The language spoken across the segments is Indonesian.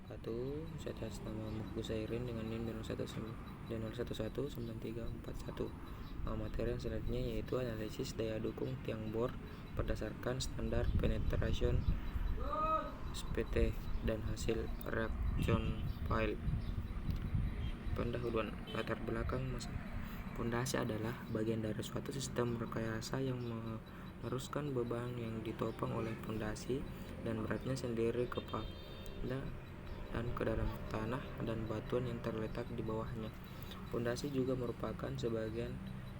wabarakatuh. Saya atas nama Mukhbusairin dengan NIM 01119341. Materi yang selanjutnya yaitu analisis daya dukung tiang bor berdasarkan standar penetration SPT dan hasil reaction file. Pendahuluan latar belakang masalah. Pondasi adalah bagian dari suatu sistem rekayasa yang meneruskan beban yang ditopang oleh pondasi dan beratnya sendiri kepada dan ke dalam tanah dan batuan yang terletak di bawahnya. Pondasi juga merupakan sebagian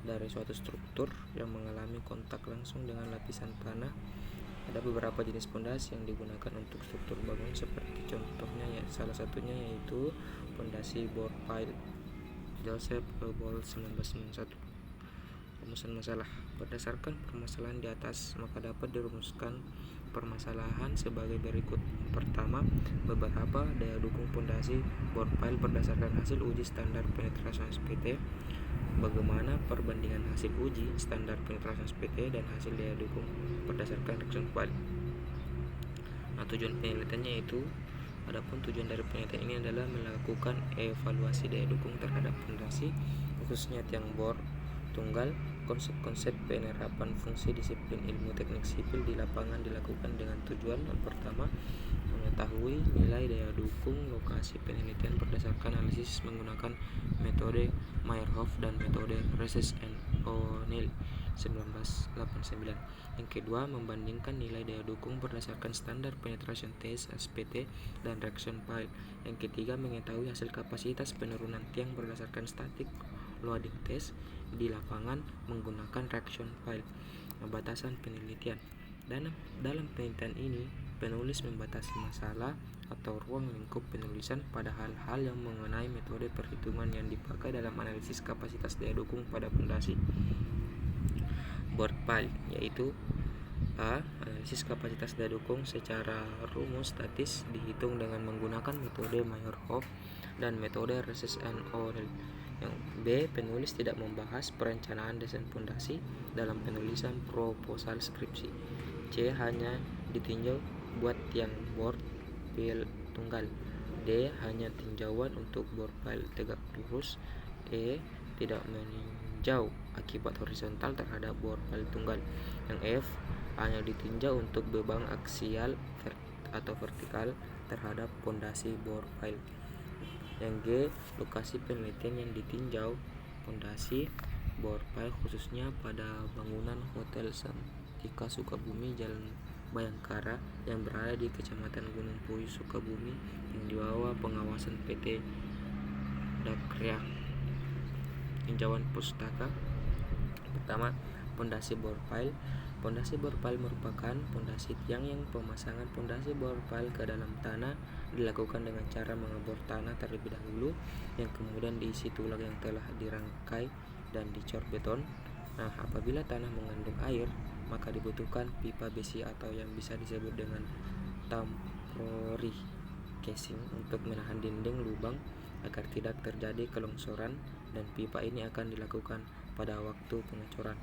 dari suatu struktur yang mengalami kontak langsung dengan lapisan tanah. Ada beberapa jenis pondasi yang digunakan untuk struktur bangunan seperti contohnya salah satunya yaitu pondasi bor pile. Joseph Goebbels 1991. Rumusan masalah. Berdasarkan permasalahan di atas, maka dapat dirumuskan permasalahan sebagai berikut. Pertama, beberapa daya dukung pondasi bor pile berdasarkan hasil uji standar penetrasi SPT. Bagaimana perbandingan hasil uji standar penetrasi SPT dan hasil daya dukung berdasarkan reaction file. Tujuan penelitiannya yaitu adapun tujuan dari penelitian ini adalah melakukan evaluasi daya dukung terhadap pondasi khususnya tiang bor tunggal. Konsep-konsep penerapan fungsi disiplin ilmu teknik sipil di lapangan dilakukan dengan tujuan yang pertama, mengetahui nilai daya dukung lokasi penelitian berdasarkan analisis menggunakan metode Meyerhoff dan metode Reses and O'Neill 1989. Yang kedua, membandingkan nilai daya dukung berdasarkan standar penetration test SPT dan reaction file. Yang ketiga, mengetahui hasil kapasitas penurunan tiang berdasarkan static loading test di lapangan menggunakan reaction file. Batasan penelitian. Dalam penelitian ini, penulis membatasi masalah atau ruang lingkup penulisan pada hal-hal yang mengenai metode perhitungan yang dipakai dalam analisis kapasitas daya dukung pada pondasi bor pile, yaitu A. Analisis kapasitas daya dukung secara rumus statis dihitung dengan menggunakan metode Meyerhoff dan metode Reses and O'Neill. Yang B. Penulis tidak membahas perencanaan desain pondasi dalam penulisan proposal skripsi. C. Hanya ditinjau buat tiang bor pile tunggal. D. Hanya tinjauan untuk bor pile tegak lurus. E. Tidak meninjau akibat horizontal terhadap bor pile tunggal. Yang F. Hanya ditinjau untuk beban aksial atau vertikal terhadap pondasi bor pile. Yang G. Lokasi penelitian yang ditinjau pondasi bor pile khususnya pada bangunan Hotel Santika Sukabumi Jalan Bayangkara yang berada di Kecamatan Gunung Puyuh Sukabumi yang di bawah pengawasan PT Dakrya. Tinjauan pustaka. Pertama, pondasi bor pile. Pondasi bor pile merupakan pondasi tiang yang pemasangan pondasi bor pile ke dalam tanah dilakukan dengan cara mengebor tanah terlebih dahulu yang kemudian diisi tulang yang telah dirangkai dan dicor beton. Apabila tanah mengandung air, maka dibutuhkan pipa besi atau yang bisa disebut dengan temporary casing untuk menahan dinding lubang agar tidak terjadi kelongsoran, dan pipa ini akan dilakukan pada waktu pengecoran.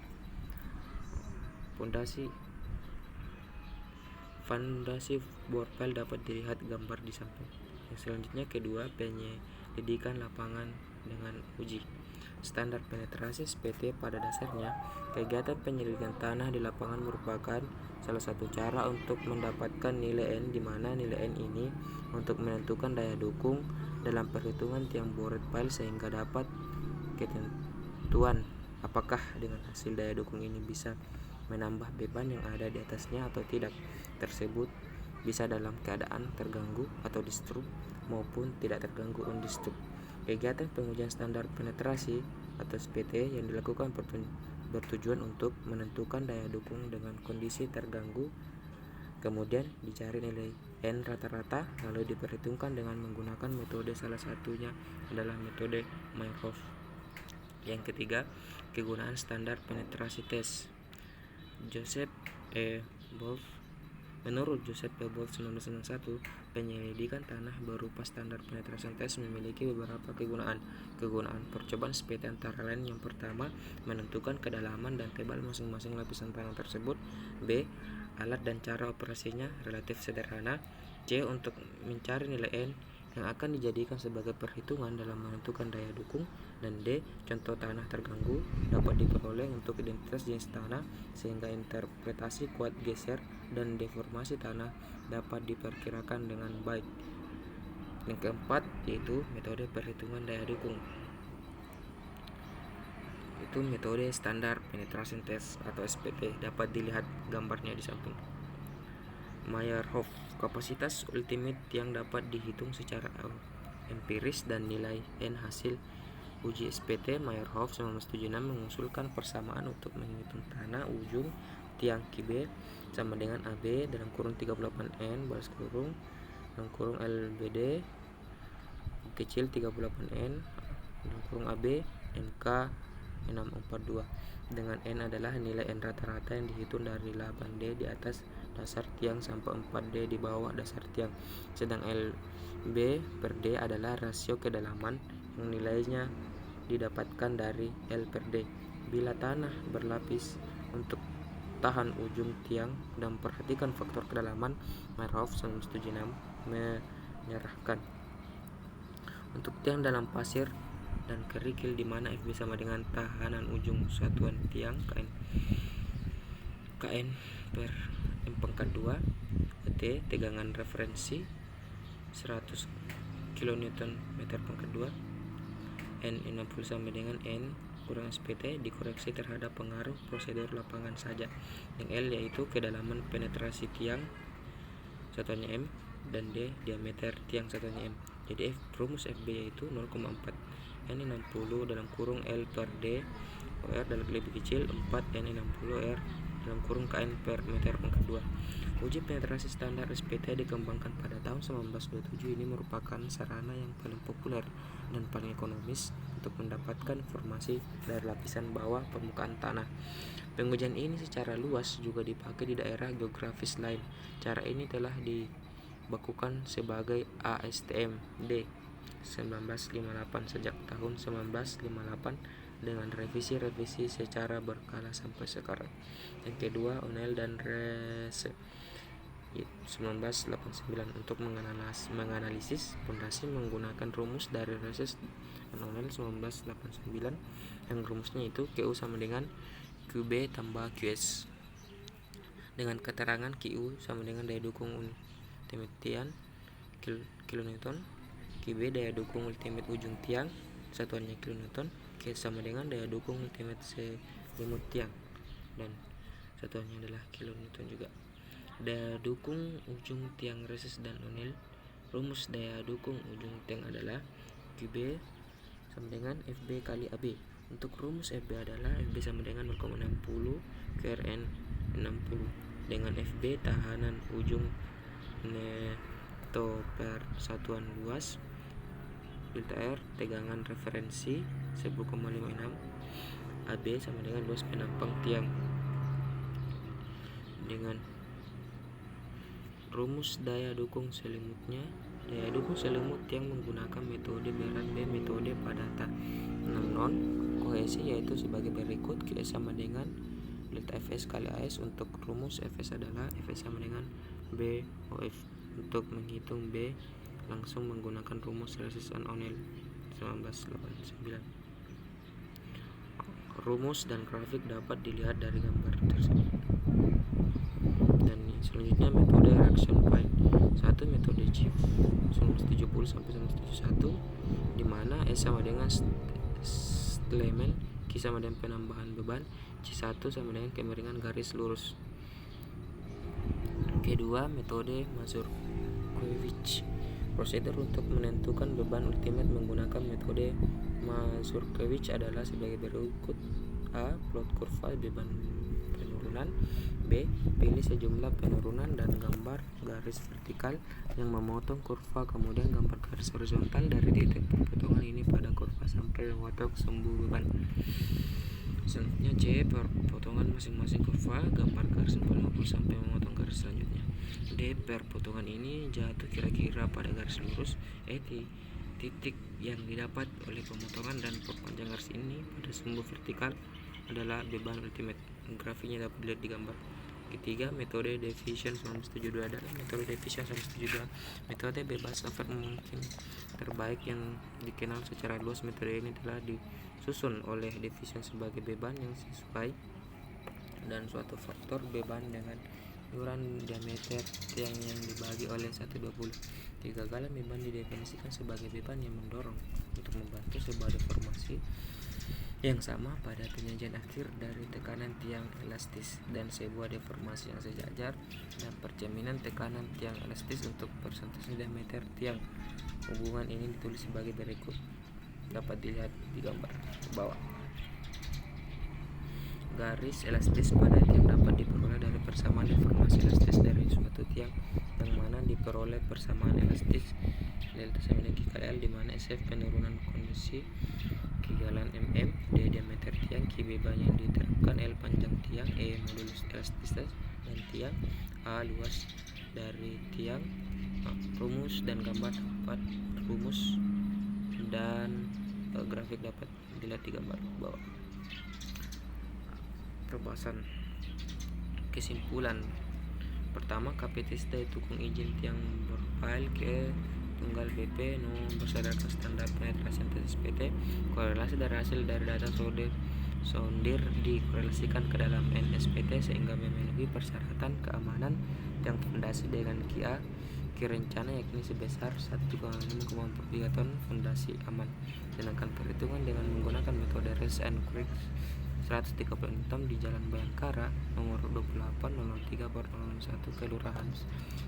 Fondasi bor pile dapat dilihat gambar di samping. Yang selanjutnya kedua, penyelidikan lapangan dengan uji standar penetrasi SPT. Pada dasarnya, kegiatan penyelidikan tanah di lapangan merupakan salah satu cara untuk mendapatkan nilai N, di mana nilai N ini untuk menentukan daya dukung dalam perhitungan tiang bor pile sehingga dapat ketentuan apakah dengan hasil daya dukung ini bisa menambah beban yang ada di atasnya atau tidak. Tersebut bisa dalam keadaan terganggu atau distrust maupun tidak terganggu undisturbed. Kegiatan pengujian standar penetrasi atau SPT yang dilakukan bertujuan untuk menentukan daya dukung dengan kondisi terganggu. Kemudian dicari nilai N rata-rata lalu diperhitungkan dengan menggunakan metode, salah satunya adalah metode Meyerhoff. Yang ketiga, kegunaan standar penetrasi tes. Menurut Joseph E. Bolf 1991, penyelidikan tanah berupa standar penetration test memiliki beberapa kegunaan. Kegunaan percobaan SPT antara lain yang pertama, menentukan kedalaman dan tebal masing-masing lapisan tanah tersebut. B. Alat dan cara operasinya relatif sederhana. C. Untuk mencari nilai N, yang akan dijadikan sebagai perhitungan dalam menentukan daya dukung, dan D. Contoh tanah terganggu dapat diperoleh untuk identitas jenis tanah sehingga interpretasi kuat geser dan deformasi tanah dapat diperkirakan dengan baik. Yang keempat yaitu metode perhitungan daya dukung. Itu metode standar penetration test atau SPT, dapat dilihat gambarnya di samping. Meyerhof, kapasitas ultimate yang dapat dihitung secara empiris dan nilai N hasil uji SPT. Meyerhof 1976 mengusulkan persamaan untuk menghitung tanah ujung tiang QB sama dengan AB dalam kurung 38N baris kurung dalam kurung LBD kecil 38N dalam kurung AB NK 642, dengan N adalah nilai N rata-rata yang dihitung dari 8D di atas dasar tiang sampai 4D di bawah dasar tiang, sedang LB per D adalah rasio kedalaman yang nilainya didapatkan dari L per D. Bila tanah berlapis untuk tahan ujung tiang dan perhatikan faktor kedalaman, Meyerhof 1976 menyerahkan untuk tiang dalam pasir dan kerikil di mana FB sama dengan tahanan ujung satuan tiang KN per M pangkat 2 T tegangan referensi 100 kN meter pangkat 2 N 60 sama dengan N kurang SPT dikoreksi terhadap pengaruh prosedur lapangan saja, yang L yaitu kedalaman penetrasi tiang satuannya M dan D diameter tiang satuannya M. Jadi rumus FB yaitu 0,4 N60 dalam kurung L per D OR dalam lebih kecil 4 N60 R dalam kurung KN per meter pangkat 2. Uji penetrasi standar SPT dikembangkan pada tahun 1927. Ini merupakan sarana yang paling populer dan paling ekonomis untuk mendapatkan informasi dari lapisan bawah permukaan tanah. Pengujian ini secara luas juga dipakai di daerah geografis lain. Cara ini telah dibakukan sebagai ASTM D 1958 sejak tahun 1958 dengan revisi-revisi secara berkala sampai sekarang. Yang kedua, O'Neill dan Reese 1989 untuk menganalisis pondasi menggunakan rumus dari Reese dan O'Neill 1989 yang rumusnya itu QU sama dengan QB tambah QS dengan keterangan QU sama dengan daya dukung ultimate tiang kilonewton, QB daya dukung ultimate ujung tiang satuannya kilonewton, Q sama dengan daya dukung ultimate selimut tiang dan satuannya adalah kilonewton juga. Daya dukung ujung tiang Reese dan O'Neill, rumus daya dukung ujung tiang adalah QB sama dengan FB kali AB. Untuk rumus FB adalah FB sama dengan 0,60 QRN 60 dengan FB tahanan ujung neto per satuan luas delta R tegangan referensi 10,56 AB sama dengan luas penampang tiang. Dengan rumus daya dukung selimutnya, daya dukung selimut tiang menggunakan metode berat B metode padatan 6 non kohesi yaitu sebagai berikut. QS sama dengan delta Fs kali AS. Untuk rumus Fs adalah Fs sama dengan B OF. Untuk menghitung B langsung menggunakan rumus Reese dan O'Neill 1989. Rumus dan grafik dapat dilihat dari gambar tersebut. Dan selanjutnya metode reaction point 1 metode Chief 1970 sampai 1971 di mana S sama dengan Stallman, Q sama dengan penambahan beban, C1 sama dengan kemiringan garis lurus. Kedua, metode Mazurkiewicz. Prosedur untuk menentukan beban ultimate menggunakan metode Mazurkiewicz adalah sebagai berikut. A. Plot kurva beban penurunan. B. Pilih sejumlah penurunan dan gambar garis vertikal yang memotong kurva, kemudian gambar garis horizontal dari titik potongan ini pada kurva sampai memotong sumbu beban. Selanjutnya C. Potongan masing-masing kurva, gambar garis 40 sampai memotong garis selanjutnya. D. Per potongan ini jatuh kira-kira pada garis lurus. E. Titik yang didapat oleh pemotongan dan perpanjang garis ini pada sumbu vertikal adalah beban ultimate. Grafiknya dapat dilihat di gambar. G. ketiga, metode Division 1972 adalah metode Division 1972. Metode bebas software mungkin terbaik yang dikenal secara luas. Metode ini telah disusun oleh Division sebagai beban yang sesuai dan suatu faktor beban dengan iuran diameter tiang yang dibagi oleh 1/20. Kegagalan beban didefinisikan sebagai beban yang mendorong untuk membantu sebuah deformasi yang sama pada penyajian akhir dari tekanan tiang elastis dan sebuah deformasi yang sejajar dan percerminan tekanan tiang elastis untuk persentase diameter tiang. Hubungan ini ditulis sebagai berikut, dapat dilihat di gambar ke bawah. Garis elastis pada tiang dapat diperoleh dari persamaan deformasi elastis dari suatu tiang yang mana diperoleh persamaan elastis delta sama dengan KL, di mana SF penurunan kondisi, kegalan mm, D diameter tiang, Q beban yang diterapkan, L panjang tiang, E modulus elastisitas dan tiang, A luas dari tiang. Rumus dan gambar dapat rumus dan grafik dapat dilihat di gambar bawah. Perbahasan kesimpulan pertama, KPT itu tukung izin tiang berfile ke tunggal BP berdasarkan standar penetrasi tesis PT. Korelasi dari hasil dari data sondir dikorelasikan ke dalam NSPT sehingga memenuhi persyaratan keamanan tiang fondasi dengan KIA rencana yakni sebesar 1,5 ton fondasi aman. Sedangkan perhitungan dengan menggunakan metode Rest and Creek 136 di Jalan Bayangkara nomor 2803/01 Kelurahan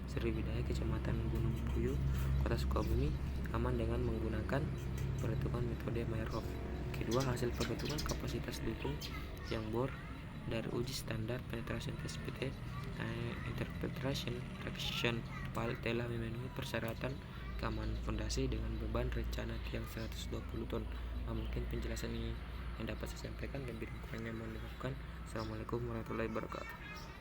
Sriwijaya, Kecamatan Gunung Puyuh, Kota Sukabumi, aman dengan menggunakan perhitungan metode Meyerhof. Kedua, hasil perhitungan kapasitas dukung tiang bor dari uji standar penetration test PT interpretation traction PAL telah memenuhi persyaratan keamanan fondasi dengan beban rencana tiang 120 ton. Mungkin penjelasan ini yang dapat saya sampaikan, dan kurangnya mohon dimaafkan. Assalamualaikum warahmatullahi wabarakatuh.